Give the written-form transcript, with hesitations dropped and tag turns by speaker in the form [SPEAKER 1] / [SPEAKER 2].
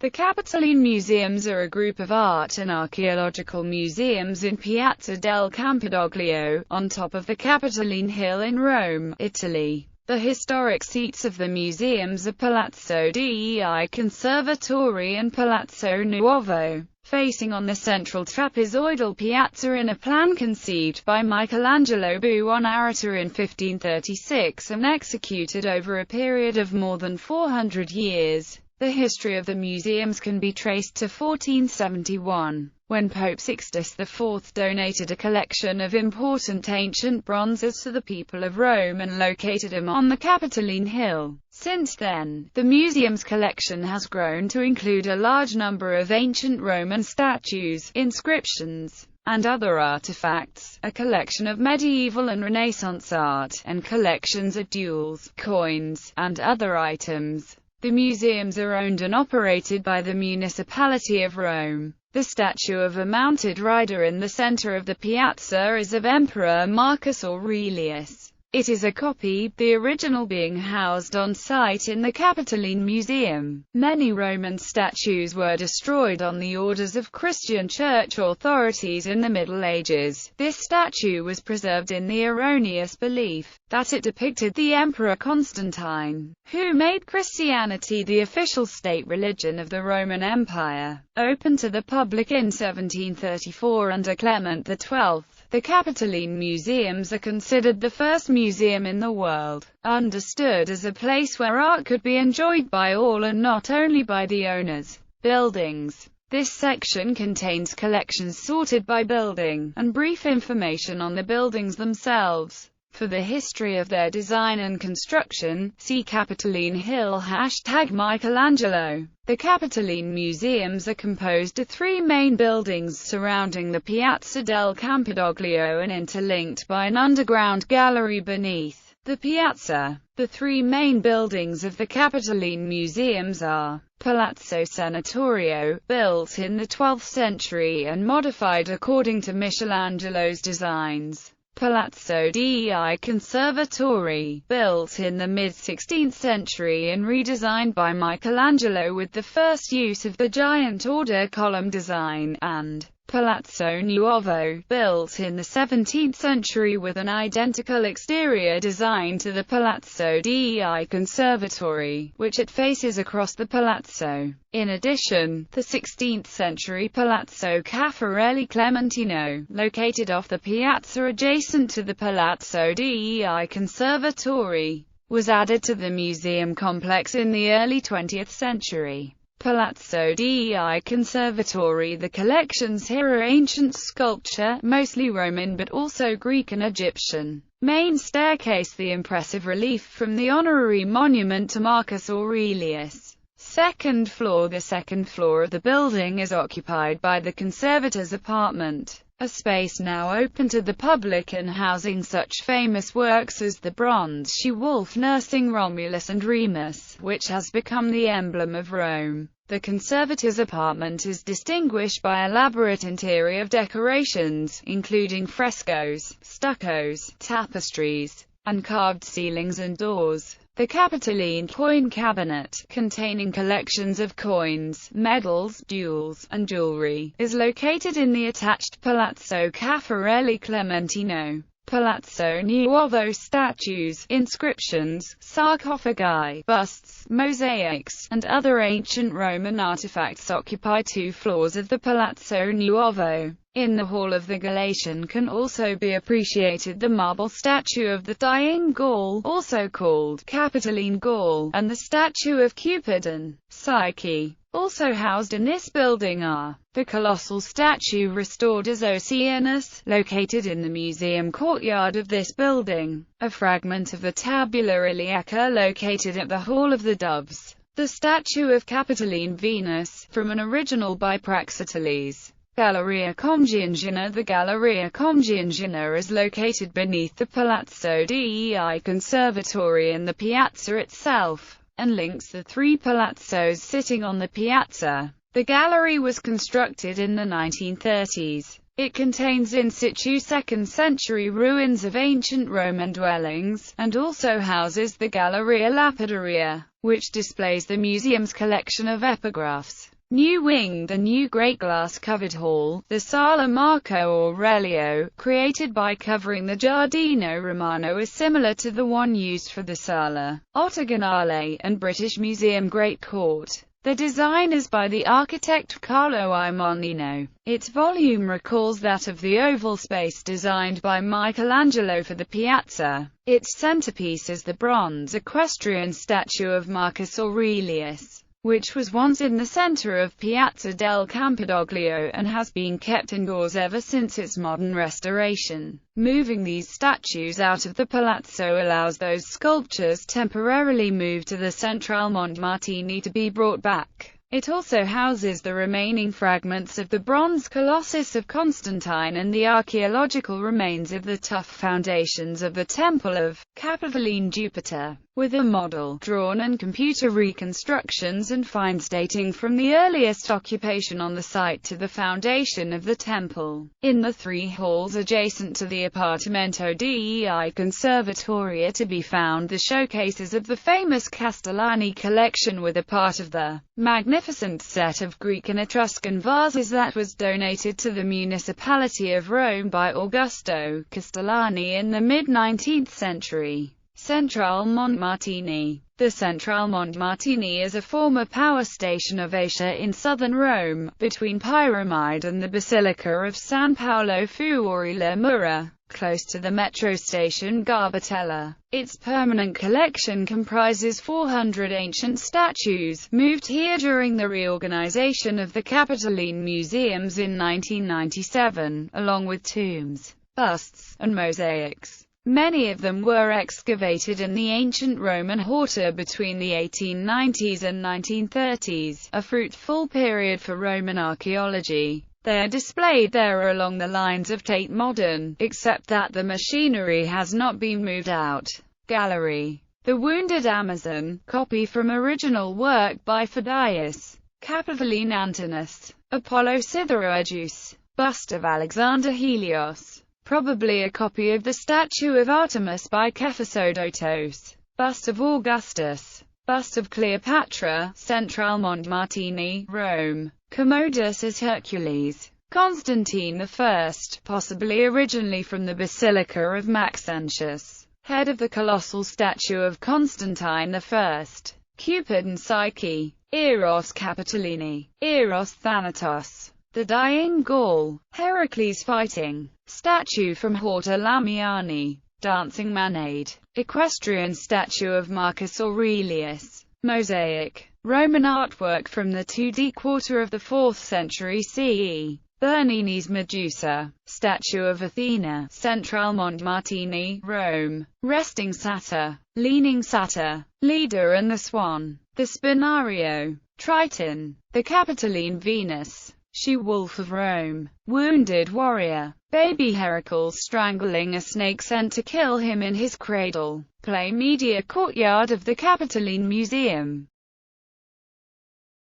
[SPEAKER 1] The Capitoline Museums are a group of art and archaeological museums in Piazza del Campidoglio, on top of the Capitoline Hill in Rome, Italy. The historic seats of the museums are Palazzo dei Conservatori and Palazzo Nuovo, facing on the central trapezoidal piazza in a plan conceived by Michelangelo Buonarrota in 1536 and executed over a period of more than 400 years. The history of the museums can be traced to 1471, when Pope Sixtus IV donated a collection of important ancient bronzes to the people of Rome and located them on the Capitoline Hill. Since then, the museum's collection has grown to include a large number of ancient Roman statues, inscriptions, and other artifacts, a collection of medieval and Renaissance art, and collections of jewels, coins, and other items. The museums are owned and operated by the municipality of Rome. The statue of a mounted rider in the center of the piazza is of Emperor Marcus Aurelius. It is a copy, the original being housed on site in the Capitoline Museum. Many Roman statues were destroyed on the orders of Christian church authorities in the Middle Ages. This statue was preserved in the erroneous belief that it depicted the Emperor Constantine, who made Christianity the official state religion of the Roman Empire. Opened to the public in 1734 under Clement XII. The Capitoline Museums are considered the first museum in the world, understood as a place where art could be enjoyed by all and not only by the owners. Buildings. This section contains collections sorted by building, and brief information on the buildings themselves. For the history of their design and construction, see Capitoline Hill #Michelangelo. The Capitoline Museums are composed of three main buildings surrounding the Piazza del Campidoglio and interlinked by an underground gallery beneath the piazza. The three main buildings of the Capitoline Museums are Palazzo Senatorio, built in the 12th century and modified according to Michelangelo's designs. Palazzo dei Conservatori, built in the mid-16th century and redesigned by Michelangelo with the first use of the giant order column design, and Palazzo Nuovo, built in the 17th century with an identical exterior design to the Palazzo dei Conservatori, which it faces across the palazzo. In addition, the 16th century Palazzo Caffarelli Clementino, located off the piazza adjacent to the Palazzo dei Conservatori, was added to the museum complex in the early 20th century. Palazzo dei Conservatori. The collections here are ancient sculpture, mostly Roman but also Greek and Egyptian. Main staircase. The impressive relief from the honorary monument to Marcus Aurelius. Second floor. The second floor of the building is occupied by the conservator's apartment, a space now open to the public and housing such famous works as the bronze she-wolf nursing Romulus and Remus, which has become the emblem of Rome. The conservator's apartment is distinguished by elaborate interior decorations, including frescoes, stuccos, tapestries, and carved ceilings and doors. The Capitoline coin cabinet, containing collections of coins, medals, jewels, and jewelry, is located in the attached Palazzo Caffarelli Clementino. Palazzo Nuovo. Statues, inscriptions, sarcophagi, busts, mosaics, and other ancient Roman artifacts occupy 2 floors of the Palazzo Nuovo. In the Hall of the Galatian can also be appreciated the marble statue of the dying Gaul, also called Capitoline Gaul, and the statue of Cupid and Psyche. Also housed in this building are the colossal statue restored as Oceanus, located in the museum courtyard of this building, a fragment of the Tabula Iliaca located at the Hall of the Doves, the statue of Capitoline Venus, from an original by Praxiteles. Galleria Comgiangina. The Galleria Comgiangina is located beneath the Palazzo dei Conservatori in the piazza itself, and links the 3 palazzos sitting on the piazza. The gallery was constructed in the 1930s. It contains in situ 2nd century ruins of ancient Roman dwellings, and also houses the Galleria Lapidaria, which displays the museum's collection of epigraphs. New wing. The new great glass-covered hall, the Sala Marco Aurelio, created by covering the Giardino Romano, is similar to the one used for the Sala Ottagonale and British Museum Great Court. The design is by the architect Carlo I. Monino. Its volume recalls that of the oval space designed by Michelangelo for the Piazza. Its centerpiece is the bronze equestrian statue of Marcus Aurelius, which was once in the center of Piazza del Campidoglio and has been kept indoors ever since its modern restoration. Moving these statues out of the palazzo allows those sculptures temporarily moved to the Centrale Montmartini to be brought back. It also houses the remaining fragments of the bronze Colossus of Constantine and the archaeological remains of the tough foundations of the Temple of Capitoline Jupiter, with a model drawn and computer reconstructions and finds dating from the earliest occupation on the site to the foundation of the temple. In the 3 halls adjacent to the Appartamento dei Conservatori are to be found the showcases of the famous Castellani collection, with a part of the magnificent set of Greek and Etruscan vases that was donated to the municipality of Rome by Augusto Castellani in the mid-19th century. Centrale Montmartini. The Centrale Montmartini is a former power station of Asia in southern Rome, between Pyramide and the Basilica of San Paolo Fuori le Mura, close to the metro station Garbatella. Its permanent collection comprises 400 ancient statues, moved here during the reorganization of the Capitoline Museums in 1997, along with tombs, busts, and mosaics. Many of them were excavated in the ancient Roman Horta between the 1890s and 1930s, a fruitful period for Roman archaeology. They are displayed there along the lines of Tate Modern, except that the machinery has not been moved out. Gallery. The Wounded Amazon, copy from original work by Phidias. Capitoline Antinous. Apollo Cytheroegeus. Bust of Alexander Helios. Probably a copy of the statue of Artemis by Kephisodotos. Bust of Augustus. Bust of Cleopatra, Centrale Montmartini, Rome. Commodus as Hercules. Constantine I, possibly originally from the Basilica of Maxentius. Head of the colossal statue of Constantine I. Cupid and Psyche. Eros Capitolini. Eros Thanatos. The Dying Gaul. Heracles fighting. Statue from Horta Lamiani. Dancing Maenad. Equestrian statue of Marcus Aurelius. Mosaic. Roman artwork from the 2d quarter of the 4th century CE. Bernini's Medusa. Statue of Athena. Centrale Montmartini, Rome. Resting Satyr. Leaning Satyr. Leda and the Swan. The Spinario. Triton. The Capitoline Venus. She-wolf of Rome. Wounded warrior. Baby Heracles strangling a snake sent to kill him in his cradle. Play Media Courtyard of the Capitoline Museum.